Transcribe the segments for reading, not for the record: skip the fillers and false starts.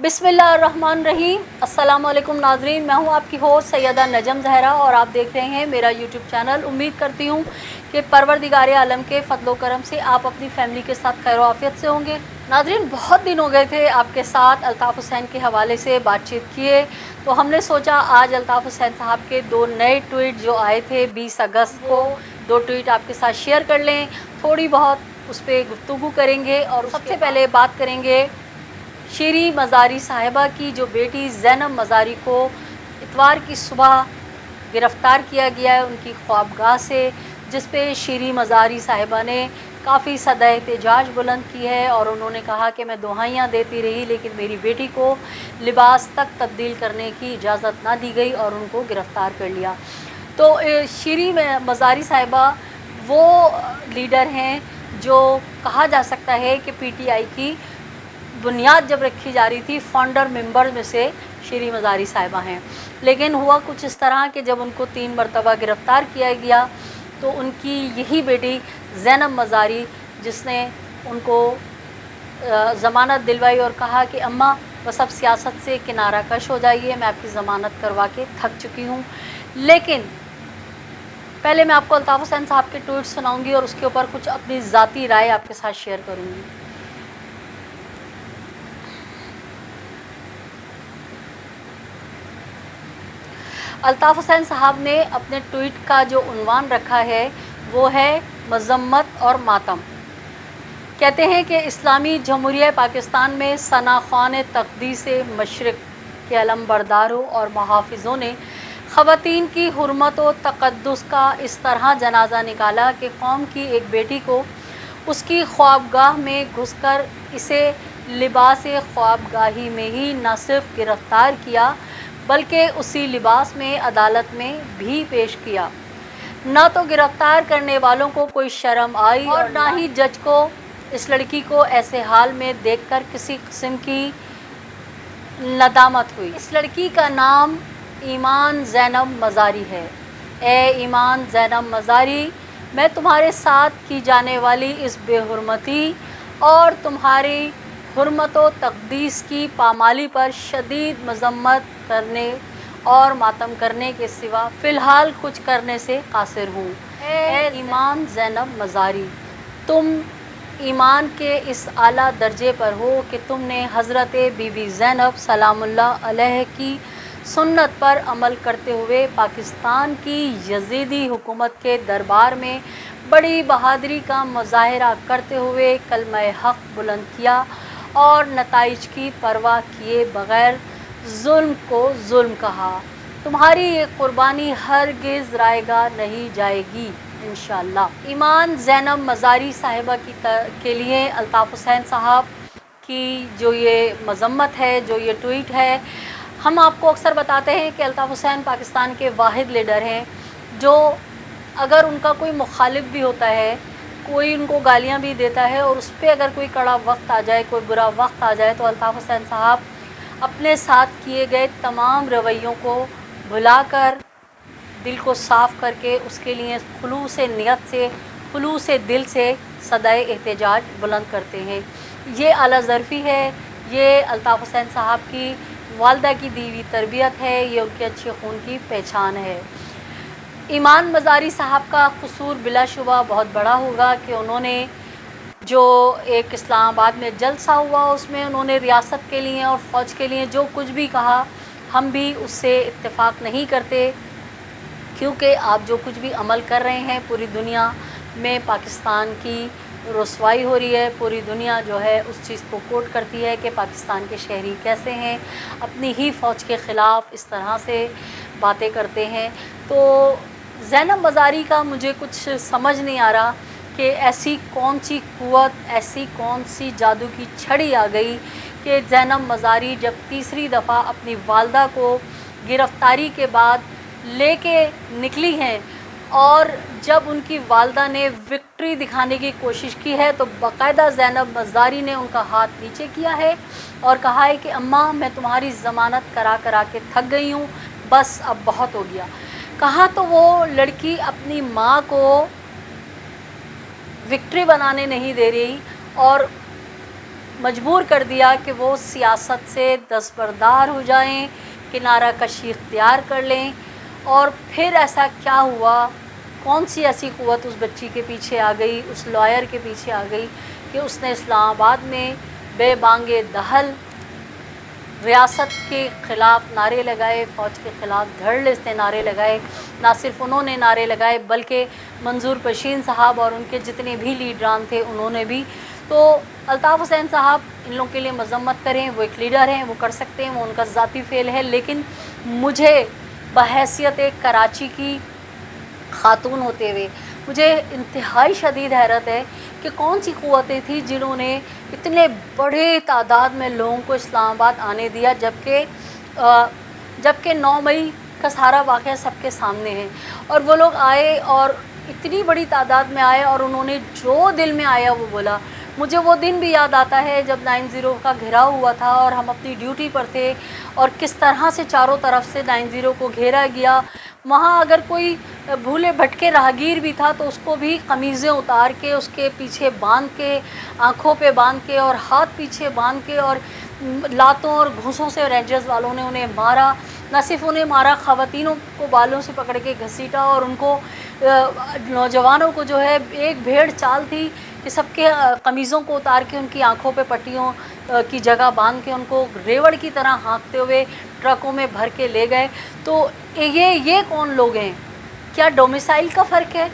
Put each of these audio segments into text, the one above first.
बिस्मिल्लाहिर्रहमानिर्रहीम। अस्सलाम वालेकुम नाज़रीन, मैं हूं आपकी होस्ट सैयदा नजम ज़हरा और आप देख रहे हैं मेरा यूट्यूब चैनल। उम्मीद करती हूं कि परवरदिगार आलम के फ़ज़्ल व करम से आप अपनी फ़ैमिली के साथ खैर आफ़ियत से होंगे। नाज़रीन, बहुत दिन हो गए थे आपके साथ अल्ताफ़ हुसैन के हवाले से बातचीत किए, तो हमने सोचा आज अल्ताफ़ हुसैन साहब के दो नए ट्वीट जो आए थे 20 अगस्त को, दो ट्वीट आपके साथ शेयर कर लें, थोड़ी बहुत उस पर गुफ्तगू करेंगे। और सबसे पहले बात करेंगे शीरी मज़ारी साहिबा की, जो बेटी ज़ैनब मज़ारी को इतवार की सुबह गिरफ़्तार किया गया है उनकी ख्वाबगाह से, जिस पे शीरी मज़ारी साहिबा ने काफ़ी सदा एहतजाज बुलंद की है और उन्होंने कहा कि मैं दुहाइयाँ देती रही लेकिन मेरी बेटी को लिबास तक तब्दील करने की इजाज़त ना दी गई और उनको गिरफ़्तार कर लिया। तो शीरी मज़ारी साहिबा वो लीडर हैं जो कहा जा सकता है कि पीटीआई की बुनियाद जब रखी जा रही थी, फाउंडर मेंबर में से शीरी मज़ारी साहिबा हैं। लेकिन हुआ कुछ इस तरह कि जब उनको 3 मरतबा गिरफ़्तार किया गया तो उनकी यही बेटी ज़ैनब मज़ारी, जिसने उनको ज़मानत दिलवाई और कहा कि अम्मा बस अब सियासत से किनारा कश हो जाइए, मैं आपकी ज़मानत करवा के थक चुकी हूँ। लेकिन पहले मैं आपको अल्ताफ़ हुसैन साहब के ट्वीट सुनाऊँगी और उसके ऊपर कुछ अपनी ज़ाती राय आपके साथ शेयर करूँगी। अल्ताफ़ हुसैन साहब ने अपने ट्वीट का जो उन्वान रखा है वो है मज़म्मत और मातम। कहते हैं कि इस्लामी जमहूरिया पाकिस्तान में सनाख़ान तक़दीस मशरिक़ के अलमबरदारों और मुहाफ़िज़ों ने ख़वातीन की हुर्मत व तक़द्दुस का इस तरह जनाज़ा निकाला कि कौम की एक बेटी को उसकी ख्वाबगाह में घुसकर इसे लिबास ख्वाबगाही में ही न सिर्फ गिरफ़्तार किया बल्कि उसी लिबास में अदालत में भी पेश किया। न तो गिरफ़्तार करने वालों को कोई शर्म आई और ना ही जज को इस लड़की को ऐसे हाल में देखकर किसी किस्म की नदामत हुई। इस लड़की का नाम ईमान ज़ैनब मज़ारी है। ए ईमान ज़ैनब मज़ारी, मैं तुम्हारे साथ की जाने वाली इस बेहुरमती और तुम्हारी हुर्मत व तक़दीस की पामाली पर शदीद मज़म्मत करने और मातम करने के सिवा फ़िलहाल कुछ करने से कासिर हूँ। ए ईमान ज़ैनब मज़ारी, तुम ईमान के इस आला दर्जे पर हो कि तुमने हज़रत बीबी ज़ैनब सलामुल्लाह अलैह की सुन्नत पर अमल करते हुए पाकिस्तान की यज़ीदी हुकूमत के दरबार में बड़ी बहादुरी का मुज़ाहरा करते हुए कलमा हक़ बुलंद किया और नताइज की परवाह किए बग़ैर ज़ुल्म को ज़ुल्म कहा। तुम्हारी ये क़ुरबानी हरगिज़ रायगा नहीं जाएगी इंशाअल्लाह। ईमान ज़ैनब मज़ारी साहिबा के लिए अल्ताफ़ हुसैन साहब की जो ये मज़म्मत है, जो ये ट्वीट है, हम आपको अक्सर बताते हैं कि अल्ताफ़ हुसैन पाकिस्तान के वाहिद लीडर हैं जो अगर उनका कोई मुखालिफ भी होता है, कोई उनको गालियाँ भी देता है और उस पर अगर कोई कड़ा वक्त आ जाए, कोई बुरा वक्त आ जाए, तो अल्ताफ़ हुसैन साहब अपने साथ किए गए तमाम रवैयों को भुलाकर दिल को साफ़ करके उसके लिए खुलूस नियत से, खुलूस दिल से सदाए एहतजाज बुलंद करते हैं। ये आला ज़रफ़ी है, ये अल्ताफ़ हुसैन साहब की वालदा की दी हुई तरबियत है, ये उनके अच्छे खून की पहचान है। ईमान मज़ारी साहब का कसूर बिलाशुबा बहुत बड़ा होगा कि उन्होंने जो एक इस्लामाबाद में जलसा हुआ उसमें उन्होंने रियासत के लिए और फ़ौज के लिए जो कुछ भी कहा, हम भी उससे इत्तेफाक नहीं करते, क्योंकि आप जो कुछ भी अमल कर रहे हैं पूरी दुनिया में पाकिस्तान की रुसवाई हो रही है। पूरी दुनिया जो है उस चीज़ को कोट करती है कि पाकिस्तान के शहरी कैसे हैं, अपनी ही फ़ौज के ख़िलाफ़ इस तरह से बातें करते हैं। तो ज़ैनब मज़ारी का मुझे कुछ समझ नहीं आ रहा कि ऐसी कौन सी क़ुव्वत, ऐसी कौन सी जादू की छड़ी आ गई कि ज़ैनब मज़ारी जब तीसरी दफ़ा अपनी वालदा को गिरफ़्तारी के बाद लेके निकली हैं और जब उनकी वालदा ने विक्ट्री दिखाने की कोशिश की है तो बाकायदा ज़ैनब मज़ारी ने उनका हाथ नीचे किया है और कहा है कि अम्मा मैं तुम्हारी ज़मानत करा करा के थक गई हूँ, बस अब बहुत हो गया। कहा तो वो लड़की अपनी माँ को विक्ट्री बनाने नहीं दे रही और मजबूर कर दिया कि वो सियासत से दस्तबरदार हो जाएं, किनारा कशी इख्तियार कर लें। और फिर ऐसा क्या हुआ, कौन सी ऐसी क़ुव्वत उस बच्ची के पीछे आ गई, उस लॉयर के पीछे आ गई कि उसने इस्लामाबाद में बेबांगे दहल रियासत के ख़िलाफ़ नारे लगाए, फ़ौज के ख़िलाफ़ धड़ से नारे लगाए। ना सिर्फ उन्होंने नारे लगाए बल्कि मंजूर पशीन साहब और उनके जितने भी लीडरान थे उन्होंने भी। तो अल्ताफ़ हुसैन साहब इन लोगों के लिए मज़म्मत करें, वो एक लीडर हैं, वो कर सकते हैं, वो उनका ज़ाती फ़ेल है। लेकिन मुझे बहैसियत एक कराची की ख़ातून होते हुए मुझे इंतहाई शदीद हैरत है कि कौन सी क़ुव्वतें थी जिन्होंने इतने बड़े तादाद में लोगों को इस्लामाबाद आने दिया, जबकि 9 मई का सारा वाक़या सबके सामने है। और वो लोग आए और इतनी बड़ी तादाद में आए और उन्होंने जो दिल में आया वो बोला। मुझे वो दिन भी याद आता है जब 90 का घेराव हुआ था और हम अपनी ड्यूटी पर थे और किस तरह से चारों तरफ से 90 को घेरा गया। वहाँ अगर कोई भूले भटके राहगीर भी था तो उसको भी कमीज़ें उतार के उसके पीछे बांध के, आँखों पे बांध के और हाथ पीछे बांध के और लातों और घूंसों से रेंजर्स वालों ने उन्हें मारा। न सिर्फ उन्हें मारा, ख़वातीनों को बालों से पकड़ के घसीटा और उनको नौजवानों को जो है एक भेड़ चाल थी कि सबके कमीज़ों को उतार के उनकी आँखों पे पट्टियों की जगह बांध के उनको रेवड़ की तरह हाँकते हुए ट्रकों में भर के ले गए। तो ये कौन लोग हैं? क्या डोमिसाइल का फ़र्क है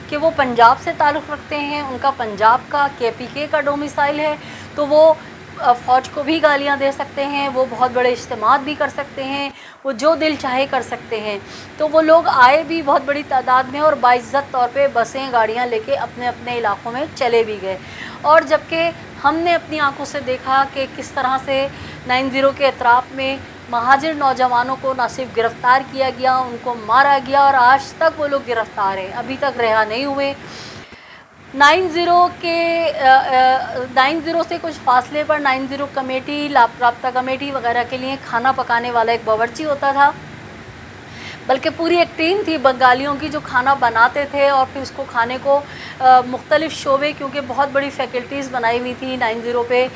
कि वो पंजाब से ताल्लुक़ रखते हैं, उनका पंजाब का KPK का डोमिसाइल है तो वो फ़ौज को भी गालियां दे सकते हैं, वो बहुत बड़े इज्तिमात भी कर सकते हैं, वो जो दिल चाहे कर सकते हैं। तो वो लोग आए भी बहुत बड़ी तादाद में और बाइज़्ज़त तौर पे बसें गाड़ियां लेके अपने अपने इलाक़ों में चले भी गए। और जबकि हमने अपनी आंखों से देखा कि किस तरह से 90 के अतराफ़ में महाजिर नौजवानों को ना सिर्फ गिरफ़्तार किया गया, उनको मारा गया और आज तक वो लोग गिरफ़्तार हैं, अभी तक रिहा नहीं हुए। 90 से कुछ फासले पर 90 कमेटी, लापता कमेटी वगैरह के लिए खाना पकाने वाला एक बावर्ची होता था, बल्कि पूरी एक टीम थी बंगालियों की जो खाना बनाते थे और फिर उसको खाने को मुख्तलिफ़ शोबे, क्योंकि बहुत बड़ी फ़ैकल्टीज़ बनाई हुई थी 90 पे।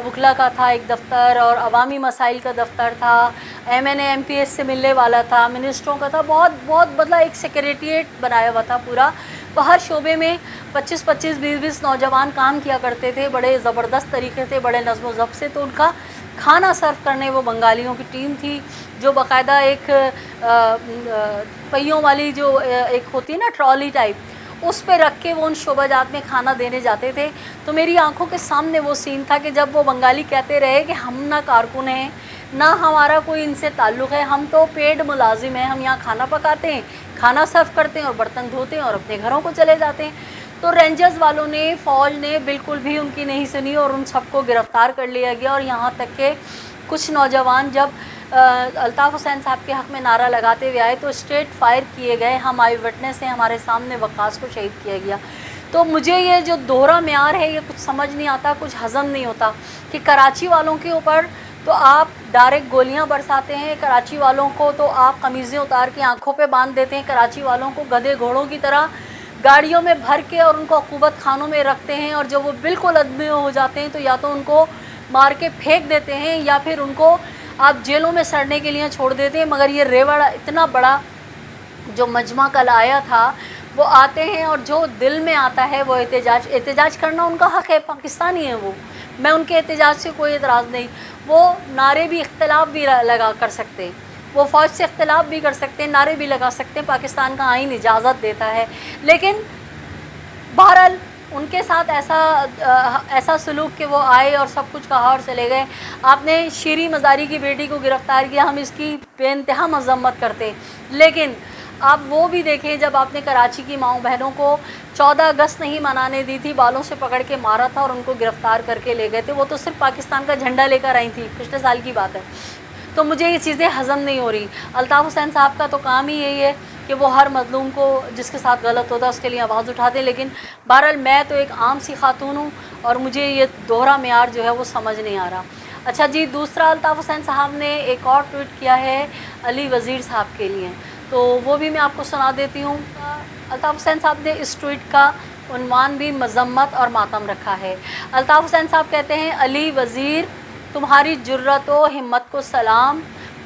वकला का था एक दफ़्तर और अवामी मसाइल का दफ़्तर था, MNA MPS से मिलने वाला था, मिनिस्टरों का था, बहुत मतलब एक सेक्रेटेरिएट बनाया हुआ था पूरा। तो हर शोबे में 25-25, 20-20 नौजवान काम किया करते थे, बड़े ज़बरदस्त तरीके से, बड़े नज़्म ज़ब्त से। तो उनका खाना सर्व करने वो बंगालियों की टीम थी जो बाकायदा एक पहियों वाली जो एक होती है ना ट्रॉली टाइप, उस पे रख के वो उन शोबाजात में खाना देने जाते थे। तो मेरी आंखों के सामने वो सीन था कि जब वो बंगाली कहते रहे कि हम ना कारकुन हैं, ना हमारा कोई इनसे ताल्लुक़ है, हम तो पेड मुलाजिम हैं, हम यहाँ खाना पकाते हैं, खाना सर्व करते हैं और बर्तन धोते हैं और अपने घरों को चले जाते हैं। तो रेंजर्स वालों ने, फ़ौज ने बिल्कुल भी उनकी नहीं सुनी और उन सबको गिरफ़्तार कर लिया गया। और यहाँ तक कि कुछ नौजवान जब अल्ताफ़ हुसैन साहब के हक़ में नारा लगाते हुए आए तो स्ट्रेट फायर किए गए। हम आई विटनेस हैं, हमारे सामने वक्कास को शहीद किया गया। तो मुझे ये जो दोहरा म्यार है ये कुछ समझ नहीं आता, कुछ हज़म नहीं होता कि कराची वालों के ऊपर तो आप डायरेक्ट गोलियां बरसाते हैं, कराची वालों को तो आप कमीज़ें उतार के आँखों पे बांध देते हैं, कराची वालों को गधे घोड़ों की तरह गाड़ियों में भर के और उनको अक़ूबत खानों में रखते हैं। और जब वो बिल्कुल अदमी हो जाते हैं तो या तो उनको मार के फेंक देते हैं या फिर उनको आप जेलों में सड़ने के लिए छोड़ देते हैं। मगर ये रेवड़ इतना बड़ा जो मजमा कल आया था, वो आते हैं और जो दिल में आता है वो एहतजाज करना उनका हक़ है, पाकिस्तानी है वो, मैं उनके एहतजाज से कोई एतराज़ नहीं। वो नारे भी इख्तिलाफ़ भी लगा कर सकते हैं, वो फ़ौज से इख्तिलाफ़ भी कर सकते हैं, नारे भी लगा सकते हैं, पाकिस्तान का आईन इजाज़त देता है। लेकिन बहरहाल उनके साथ ऐसा सलूक कि वो आए और सब कुछ कहा और चले गए। आपने शीरी मज़ारी की बेटी को गिरफ़्तार किया, हम इसकी बेइंतहा मज़म्मत करते, लेकिन आप वो भी देखें जब आपने कराची की माँओं बहनों को 14 अगस्त नहीं मनाने दी थी, बालों से पकड़ के मारा था और उनको गिरफ़्तार करके ले गए थे। वो तो सिर्फ पाकिस्तान का झंडा लेकर आई थी, पिछले साल की बात है। तो मुझे ये चीज़ें हज़म नहीं हो रही। अल्ताफ़ हुसैन साहब का तो काम ही यही है कि वो हर मज़लूम को जिसके साथ गलत होता है उसके लिए आवाज़ उठाते हैं। लेकिन बहरहाल मैं तो एक आम सी खातून हूँ और मुझे ये दोहरा म्यार जो है वो समझ नहीं आ रहा। अच्छा जी, दूसरा अल्ताफ़ हुसैन साहब ने एक और ट्वीट किया है अली वज़ीर साहब के लिए, तो वो भी मैं आपको सुना देती हूँ। अल्ताफ़ हुसैन साहब ने इस ट्वीट का عنوان بھی مذمت اور ماتم رکھا ہے۔ الطاف حسین صاحب کہتے ہیں علی وزیر تمہاری جرت و ہمت کو سلام،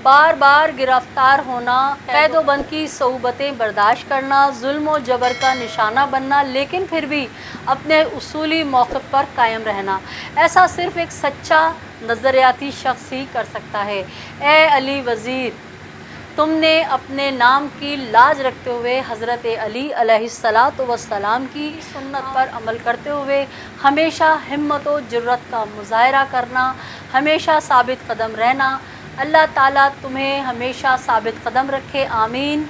بار بار گرفتار ہونا، قید و بند کی صعوبتیں برداشت کرنا، ظلم و جبر کا نشانہ بننا، لیکن پھر بھی اپنے اصولی موقف پر قائم رہنا، ایسا صرف ایک سچا نظریاتی شخص ہی کر سکتا ہے۔ اے علی وزیر، تم نے اپنے نام کی لاج رکھتے ہوئے حضرت علی علیہ السلام کی سنت پر عمل کرتے ہوئے ہمیشہ ہمت و جرت کا مظاہرہ کرنا، ہمیشہ ثابت قدم رہنا۔ اللہ تعالیٰ تمہیں ہمیشہ ثابت قدم رکھے، آمین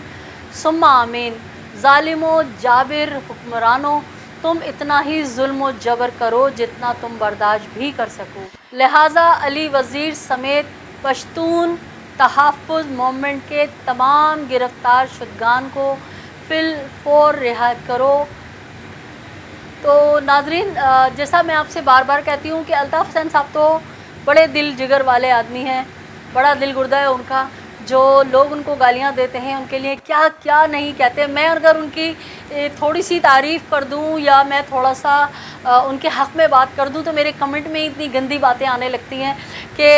ثم آمین۔ ظالم و جابر حکمرانوں، تم اتنا ہی ظلم و جبر کرو جتنا تم برداشت بھی کر سکو، لہٰذا علی وزیر سمیت پشتون تحفظ موومنٹ کے تمام گرفتار شدگان کو فی الفور رہا کرو۔ تو ناظرین، جیسا میں آپ سے بار بار کہتی ہوں کہ الطاف حسین صاحب تو بڑے دل جگر والے آدمی ہیں، بڑا دل گردہ ہے ان کا، جو لوگ ان کو گالیاں دیتے ہیں ان کے لیے کیا کیا نہیں کہتے۔ میں اگر ان کی تھوڑی سی تعریف کر دوں یا میں تھوڑا سا ان کے حق میں بات کر دوں تو میرے کمنٹ میں اتنی گندی باتیں آنے لگتی ہیں کہ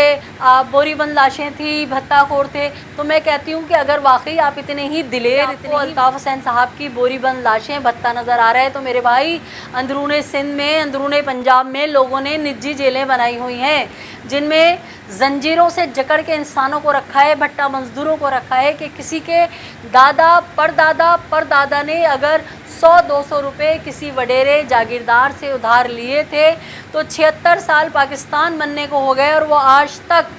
بوری بند لاشیں تھیں، بھتہ خور تھے۔ تو میں کہتی ہوں کہ اگر واقعی آپ اتنے ہی دلیر، اتنے الطاف حسین صاحب کی بوری بند لاشیں، بھتہ نظر آ رہا ہے تو میرے بھائی، اندرون سندھ میں، اندرون پنجاب میں لوگوں نے نجی جیلیں بنائی ہوئی ہیں جن میں زنجیروں سے جکڑ کے انسانوں کو رکھا ہے، بھٹا مزدوروں کو رکھا ہے کہ کسی کے دادا پردادا نے اگر 100-200 روپے کسی وڈیرے جاگیردار سے ادھار لیے تھے تو 76 سال پاکستان بننے کو ہو گئے اور وہ آج تک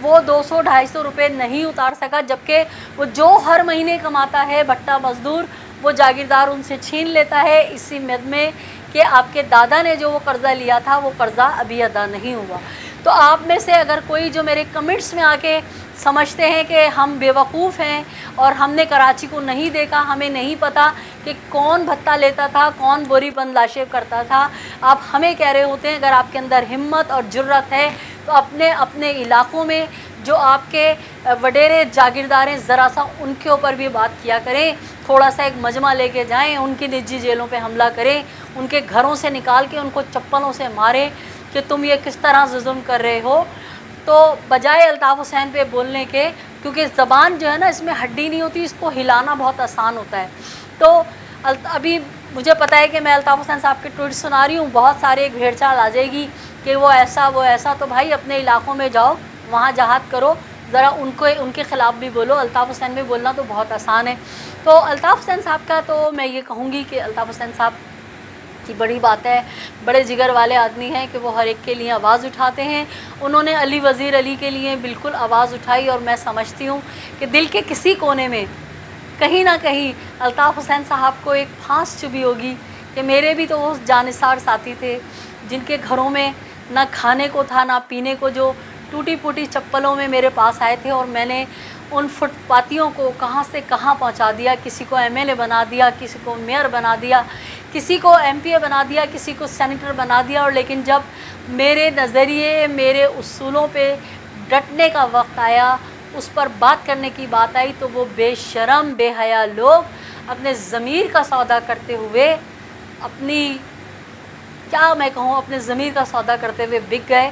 وہ 200-250 روپے نہیں اتار سکا، جبکہ وہ جو ہر مہینے کماتا ہے بھٹا مزدور، وہ جاگیردار ان سے چھین لیتا ہے اسی مد میں کہ آپ کے دادا نے جو وہ قرضہ لیا تھا وہ قرضہ ابھی ادا نہیں ہوا۔ تو آپ میں سے اگر کوئی جو میرے کمنٹس میں آ کے سمجھتے ہیں کہ ہم بیوقوف ہیں اور ہم نے کراچی کو نہیں دیکھا، ہمیں نہیں پتہ کہ کون بھتہ لیتا تھا، کون بوری بند لاشیں کرتا تھا، آپ ہمیں کہہ رہے ہوتے ہیں، اگر آپ کے اندر ہمت اور جرت ہے تو اپنے علاقوں میں جو آپ کے وڈیرے جاگیردار ہیں ذرا سا ان کے اوپر بھی بات کیا کریں، تھوڑا سا ایک مجمع لے کے جائیں، ان کی نجی جیلوں پہ حملہ کریں، ان کے گھروں سے نکال کے ان کو چپلوں سے ماریں کہ تم یہ کس طرح ظلم کر رہے ہو۔ تو بجائے الطاف حسین پہ بولنے کے، کیونکہ زبان جو ہے نا اس میں ہڈی نہیں ہوتی، اس کو ہلانا بہت آسان ہوتا ہے۔ تو ابھی مجھے پتہ ہے کہ میں الطاف حسین صاحب کے ٹویٹ سنا رہی ہوں، بہت سارے ایک بھیڑ چال آ جائے گی کہ وہ ایسا، تو بھائی اپنے علاقوں میں جاؤ، وہاں جہاد کرو، ذرا ان کے خلاف بھی بولو۔ الطاف حسین میں بولنا تو بہت آسان ہے۔ تو الطاف حسین صاحب کا تو میں یہ کہوں گی کہ الطاف حسین صاحب کی بڑی بات ہے، بڑے جگر والے آدمی ہیں کہ وہ ہر ایک کے لیے آواز اٹھاتے ہیں۔ انہوں نے علی وزیر علی کے لیے بالکل آواز اٹھائی، اور میں سمجھتی ہوں کہ دل کے کسی کونے میں کہیں نہ کہیں الطاف حسین صاحب کو ایک پھانس چبھی ہوگی کہ میرے بھی تو وہ جانثار ساتھی تھے جن کے گھروں میں نہ کھانے کو تھا نہ پینے کو، جو ٹوٹی پھوٹی چپلوں میں میرے پاس آئے تھے، اور میں نے ان فٹ پاتیوں کو کہاں سے کہاں پہنچا دیا، کسی کو ایم ایل اے بنا دیا، کسی کو میئر بنا دیا، کسی کو ایم پی اے بنا دیا، کسی کو سینیٹر بنا دیا، اور لیکن جب میرے نظریے، میرے اصولوں پہ ڈٹنے کا وقت آیا، اس پر بات کرنے کی بات آئی، تو وہ بے شرم بے حیا لوگ اپنے ضمیر کا سودا کرتے ہوئے، اپنے ضمیر کا سودا کرتے ہوئے بک گئے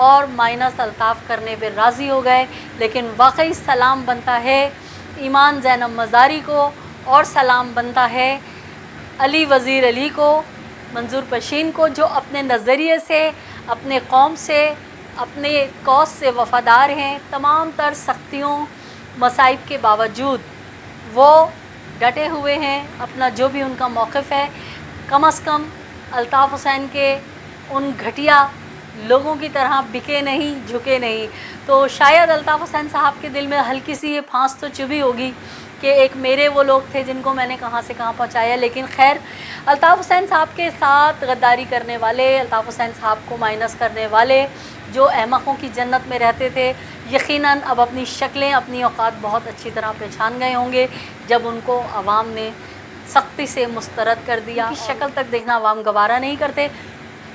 اور مائنس الطاف کرنے پہ راضی ہو گئے۔ لیکن واقعی سلام بنتا ہے ایمان زینب مزاری کو، اور سلام بنتا ہے علی وزیر علی کو، منظور پشین کو، جو اپنے نظریے سے، اپنے قوم سے، اپنے کوس سے وفادار ہیں۔ تمام تر سختیوں، مصائب کے باوجود وہ ڈٹے ہوئے ہیں، اپنا جو بھی ان کا موقف ہے، کم از کم الطاف حسین کے ان گھٹیا لوگوں کی طرح بکے نہیں، جھکے نہیں۔ تو شاید الطاف حسین صاحب کے دل میں ہلکی سی یہ پھانس تو چبھی ہوگی کہ ایک میرے وہ لوگ تھے جن کو میں نے کہاں سے کہاں پہنچایا، لیکن خیر، الطاف حسین صاحب کے ساتھ غداری کرنے والے، الطاف حسین صاحب کو مائنس کرنے والے، جو احمقوں کی جنت میں رہتے تھے، یقیناً اب اپنی شکلیں، اپنی اوقات بہت اچھی طرح پہچان گئے ہوں گے جب ان کو عوام نے سختی سے مسترد کر دیا۔ ان کی شکل تک دیکھنا عوام گوارا نہیں کرتے۔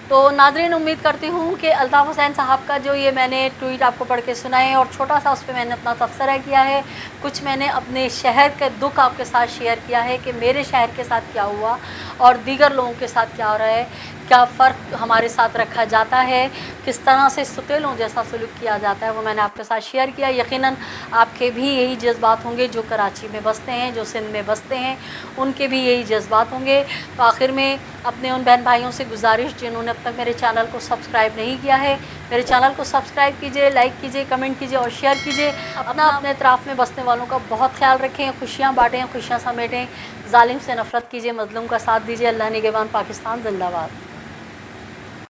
تو ناظرین، امید کرتی ہوں کہ الطاف حسین صاحب کا جو یہ میں نے ٹویٹ آپ کو پڑھ کے سنائے، اور چھوٹا سا اس پہ میں نے اپنا تبصرہ کیا ہے، کچھ میں نے اپنے شہر کا دکھ آپ کے ساتھ شیئر کیا ہے کہ میرے شہر کے ساتھ کیا ہوا، اور دیگر لوگوں کے ساتھ کیا ہو رہا ہے، کیا فرق ہمارے ساتھ رکھا جاتا ہے، کس طرح سے ستیلوں جیسا سلوک کیا جاتا ہے، وہ میں نے آپ کے ساتھ شیئر کیا۔ یقیناً آپ کے بھی یہی جذبات ہوں گے، جو کراچی میں بستے ہیں، جو سندھ میں بستے ہیں، ان کے بھی یہی جذبات ہوں گے۔ تو آخر میں اپنے ان بہن بھائیوں سے گزارش جنہوں نے اب تک میرے چینل کو سبسکرائب نہیں کیا ہے، میرے چینل کو سبسکرائب کیجئے، لائک کیجئے، کمنٹ کیجئے اور شیئر کیجئے۔ اپنے اطراف میں بسنے والوں کا بہت خیال رکھیں، خوشیاں بانٹیں، خوشیاں سمیٹیں، ظالم سے نفرت کیجئے، مظلوم کا ساتھ دیجئے۔ اللہ نگہبان، پاکستان زندہ باد۔